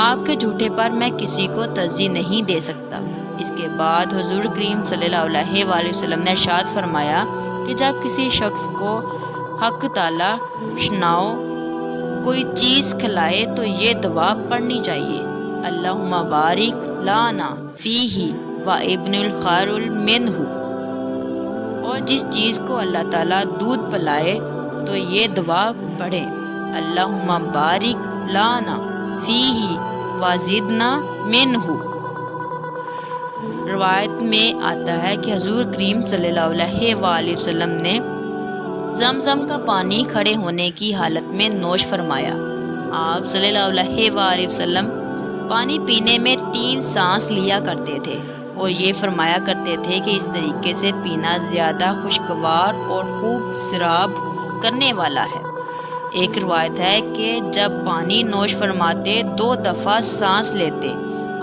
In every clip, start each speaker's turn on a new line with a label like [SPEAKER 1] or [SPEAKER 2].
[SPEAKER 1] آپ کے جھوٹے پر میں کسی کو ترجیح نہیں دے سکتا۔ اس کے بعد حضور کریم صلی اللہ علیہ وآلہ وسلم نے ارشاد فرمایا کہ جب کسی شخص کو حق تعالی شناؤ کوئی چیز کھلائے تو یہ دعا پڑھنی چاہیے، اللہم بارک لنا فیہ و ابن الخیر منہ۔ اور جس چیز کو اللہ تعالیٰ دودھ پلائے تو یہ دعا پڑھیں، اللہم بارک لنا فیہ و زدنا منہ۔ روایت میں آتا ہے کہ حضور کریم صلی اللہ علیہ وآلہ وسلم نے زمزم کا پانی کھڑے ہونے کی حالت میں نوش فرمایا۔ آپ صلی اللہ علیہ وآلہ وسلم پانی پینے میں 3 سانس لیا کرتے تھے اور یہ فرمایا کرتے تھے کہ اس طریقے سے پینا زیادہ خوشگوار اور خوب سراب کرنے والا ہے۔ ایک روایت ہے کہ جب پانی نوش فرماتے 2 دفعہ سانس لیتے۔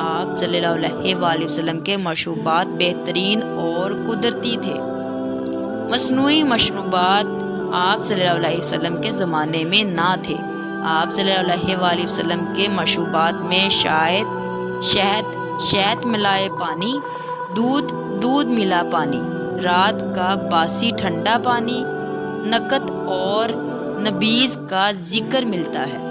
[SPEAKER 1] آپ صلی اللہ علیہ وآلہ وسلم کے مشروبات بہترین اور قدرتی تھے۔ مصنوعی مشروبات آپ صلی اللہ علیہ وسلم کے زمانے میں نہ تھے۔ آپ صلی اللہ علیہ وآلہ وسلم کے مشروبات میں شہد ملائے پانی، دودھ ملا پانی، رات کا باسی ٹھنڈا پانی، نکت اور نبیذ کا ذکر ملتا ہے۔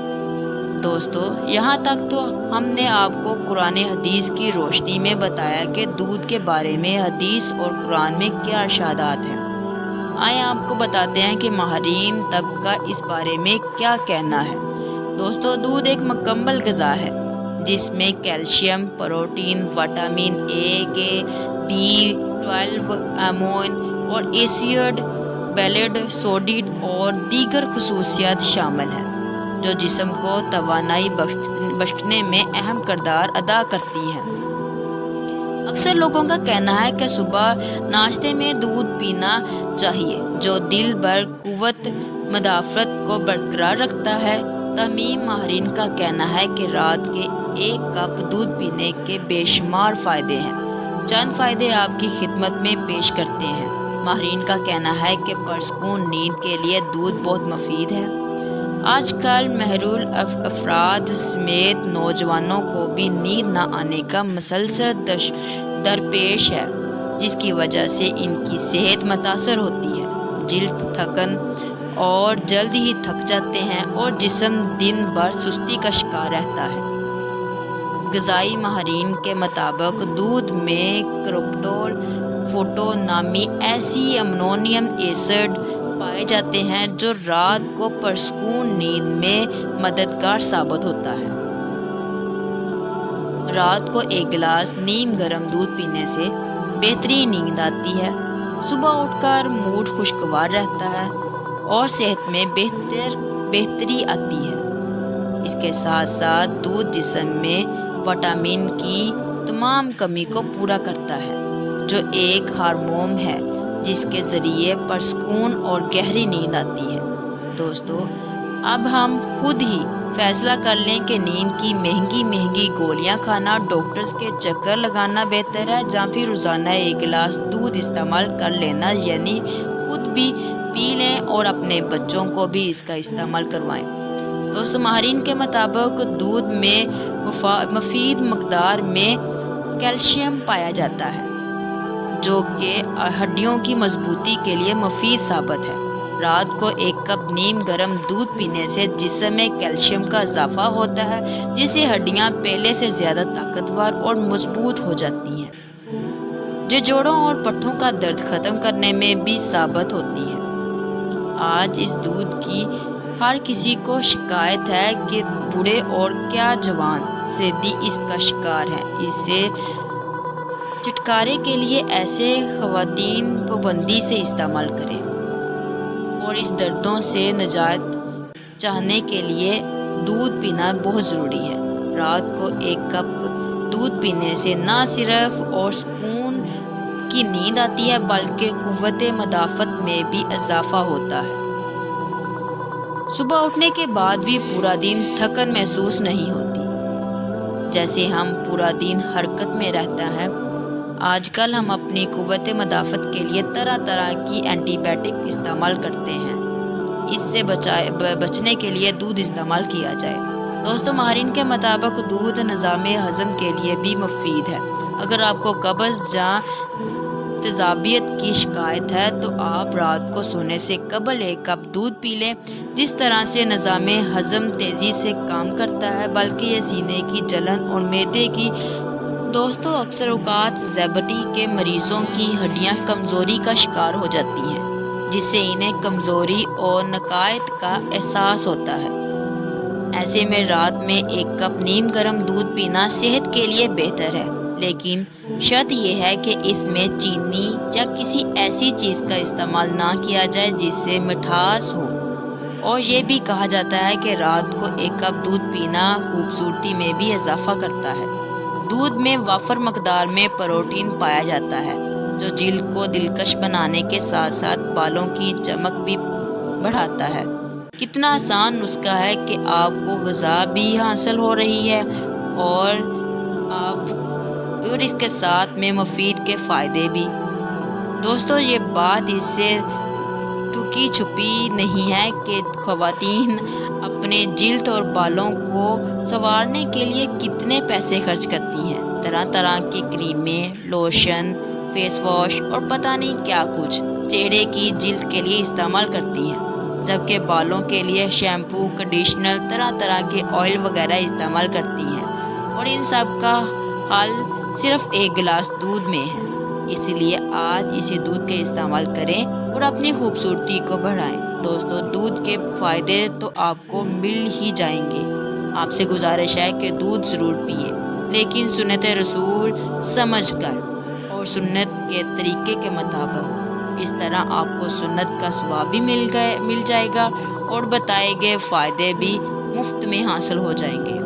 [SPEAKER 1] دوستو، یہاں تک تو ہم نے آپ کو قرآن حدیث کی روشنی میں بتایا کہ دودھ کے بارے میں حدیث اور قرآن میں کیا ارشادات ہیں۔ آئیں آپ کو بتاتے ہیں کہ ماہرین طبقہ اس بارے میں کیا کہنا ہے۔ دوستو، دودھ ایک مکمل غذا ہے جس میں کیلشیم، پروٹین، وٹامن اے، کے، B12، امون اور ایسڈ، بیلیڈ، سوڈیم اور دیگر خصوصیات شامل ہیں جو جسم کو توانائی بخشنے میں اہم کردار ادا کرتی ہیں۔ اکثر لوگوں کا کہنا ہے کہ صبح ناشتے میں دودھ پینا چاہیے جو دل بھر قوت مدافعت کو برقرار رکھتا ہے۔ تمام ماہرین کا کہنا ہے کہ رات کے 1 کپ دودھ پینے کے بے شمار فائدے ہیں۔ چند فائدے آپ کی خدمت میں پیش کرتے ہیں۔ ماہرین کا کہنا ہے کہ پرسکون نیند کے لیے دودھ بہت مفید ہے۔ آج کل محروم افراد سمیت نوجوانوں کو بھی نیند نہ آنے کا مسلسل درپیش ہے، جس کی وجہ سے ان کی صحت متاثر ہوتی ہے، جلد تھکن اور جلد ہی تھک جاتے ہیں اور جسم دن بھر سستی کا شکار رہتا ہے۔ غذائی ماہرین کے مطابق دودھ میں کرپٹول فوٹو نامی ایسی امونیم ایسڈ پائے جاتے ہیں جو رات کو پرسکون نیند میں مددگار ثابت ہوتا ہے۔ رات کو 1 گلاس نیم گرم دودھ پینے سے بہترین نیند آتی ہے، صبح اٹھ کر موڈ خوشگوار رہتا ہے اور صحت میں بہتری آتی ہے۔ اس کے ساتھ ساتھ دودھ جسم میں وٹامن کی تمام کمی کو پورا کرتا ہے جو ایک ہارمون ہے جس کے ذریعے پرسکون اور گہری نیند آتی ہے۔ دوستو، اب ہم خود ہی فیصلہ کر لیں کہ نیند کی مہنگی گولیاں کھانا، ڈاکٹرز کے چکر لگانا بہتر ہے یا پھر روزانہ 1 گلاس دودھ استعمال کر لینا، یعنی خود بھی پی لیں اور اپنے بچوں کو بھی اس کا استعمال کروائیں۔ دوستو، ماہرین کے مطابق دودھ میں مفید مقدار میں کیلشیم پایا جاتا ہے جو کہ ہڈیوں کی مضبوطی کے لیے مفید ثابت ہے۔ رات کو 1 کپ نیم گرم دودھ پینے سے جسم میں کیلشیم کا اضافہ ہوتا ہے جس سے ہڈیاں پہلے سے زیادہ طاقتور اور مضبوط ہو جاتی ہیں، جو جوڑوں اور پٹھوں کا درد ختم کرنے میں بھی ثابت ہوتی ہیں۔ آج اس دودھ کی ہر کسی کو شکایت ہے کہ بوڑھے اور کیا جوان سے بھی اس کا شکار ہیں۔ اس سے چھٹکارے کے لیے ایسے خواتین پابندی سے استعمال کریں اور اس دردوں سے نجات چاہنے کے لیے دودھ پینا بہت ضروری ہے۔ رات کو 1 کپ دودھ پینے سے نہ صرف اور سکون کی نیند آتی ہے بلکہ قوت مدافعت میں بھی اضافہ ہوتا ہے۔ صبح اٹھنے کے بعد بھی پورا دن تھکن محسوس نہیں ہوتی، جیسے ہم پورا دن حرکت میں رہتا ہے۔ آج کل ہم اپنی قوت مدافعت کے لیے طرح کی اینٹی بائیوٹک استعمال کرتے ہیں۔ اس سے بچنے کے لیے دودھ استعمال کیا جائے۔ دوستوں ماہرین کے مطابق دودھ نظام ہضم کے لیے بھی مفید ہے۔ اگر آپ کو قبض یا تیزابیت کی شکایت ہے تو آپ رات کو سونے سے قبل 1 کپ دودھ پی لیں۔ جس طرح سے نظام ہضم تیزی سے کام کرتا ہے بلکہ یہ سینے کی جلن اور معدے کی دوستوں اکثر اوقات ذیابیطس کے مریضوں کی ہڈیاں کمزوری کا شکار ہو جاتی ہیں، جس سے انہیں کمزوری اور نکایت کا احساس ہوتا ہے۔ ایسے میں رات میں 1 کپ نیم گرم دودھ پینا صحت کے لیے بہتر ہے، لیکن شرط یہ ہے کہ اس میں چینی یا کسی ایسی چیز کا استعمال نہ کیا جائے جس سے مٹھاس ہو۔ اور یہ بھی کہا جاتا ہے کہ رات کو 1 کپ دودھ پینا خوبصورتی میں بھی اضافہ کرتا ہے۔ دودھ میں وافر مقدار میں پروٹین پایا جاتا ہے، جو جلد کو دلکش بنانے کے ساتھ ساتھ بالوں کی چمک بھی بڑھاتا ہے۔ کتنا آسان نسخہ ہے کہ آپ کو غذا بھی حاصل ہو رہی ہے اور اس کے ساتھ میں مفید کے فائدے بھی۔ دوستوں یہ بات اس سے ٹکی چھپی نہیں ہے کہ خواتین اپنے جلد اور بالوں کو سنوارنے کے لیے کتنے پیسے خرچ کرتی ہیں۔ طرح طرح کی کریمیں، لوشن، فیس واش اور پتہ نہیں کیا کچھ چہرے کی جلد کے لیے استعمال کرتی ہیں، جبکہ بالوں کے لیے شیمپو، کنڈیشنر، طرح طرح کے آئل وغیرہ استعمال کرتی ہیں، اور ان سب کا حل صرف 1 گلاس دودھ میں ہے۔ اس لیے آج اسی دودھ کے استعمال کریں اور اپنی خوبصورتی کو بڑھائیں۔ دوستو دودھ کے فائدے تو آپ کو مل ہی جائیں گے۔ آپ سے گزارش ہے کہ دودھ ضرور پئیں، لیکن سنت رسول سمجھ کر اور سنت کے طریقے کے مطابق۔ اس طرح آپ کو سنت کا ثواب بھی مل جائے گا اور بتائے گئے فائدے بھی مفت میں حاصل ہو جائیں گے۔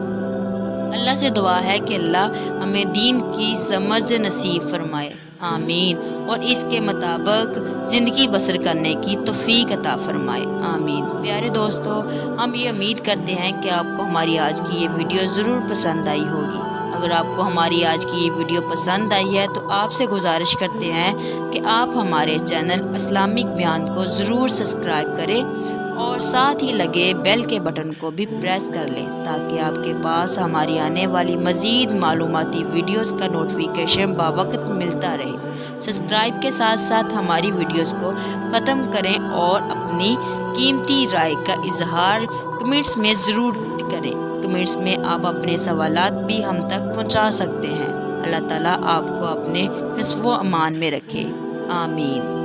[SPEAKER 1] اللہ سے دعا ہے کہ اللہ ہمیں دین کی سمجھ نصیب فرمائے، آمین، اور اس کے مطابق زندگی بسر کرنے کی توفیق عطا فرمائے، آمین۔ پیارے دوستو ہم یہ امید کرتے ہیں کہ آپ کو ہماری آج کی یہ ویڈیو ضرور پسند آئی ہوگی۔ اگر آپ کو ہماری آج کی یہ ویڈیو پسند آئی ہے تو آپ سے گزارش کرتے ہیں کہ آپ ہمارے چینل اسلامک بیان کو ضرور سبسکرائب کریں اور ساتھ ہی لگے بیل کے بٹن کو بھی پریس کر لیں تاکہ آپ کے پاس ہماری آنے والی مزید معلوماتی ویڈیوز کا نوٹیفیکیشن باوقت ملتا رہے۔ سبسکرائب کے ساتھ ساتھ ہماری ویڈیوز کو ختم کریں اور اپنی قیمتی رائے کا اظہار کمنٹس میں ضرور کریں۔ کمنٹس میں آپ اپنے سوالات بھی ہم تک پہنچا سکتے ہیں۔ اللہ تعالیٰ آپ کو اپنے حفظ و امان میں رکھے، آمین۔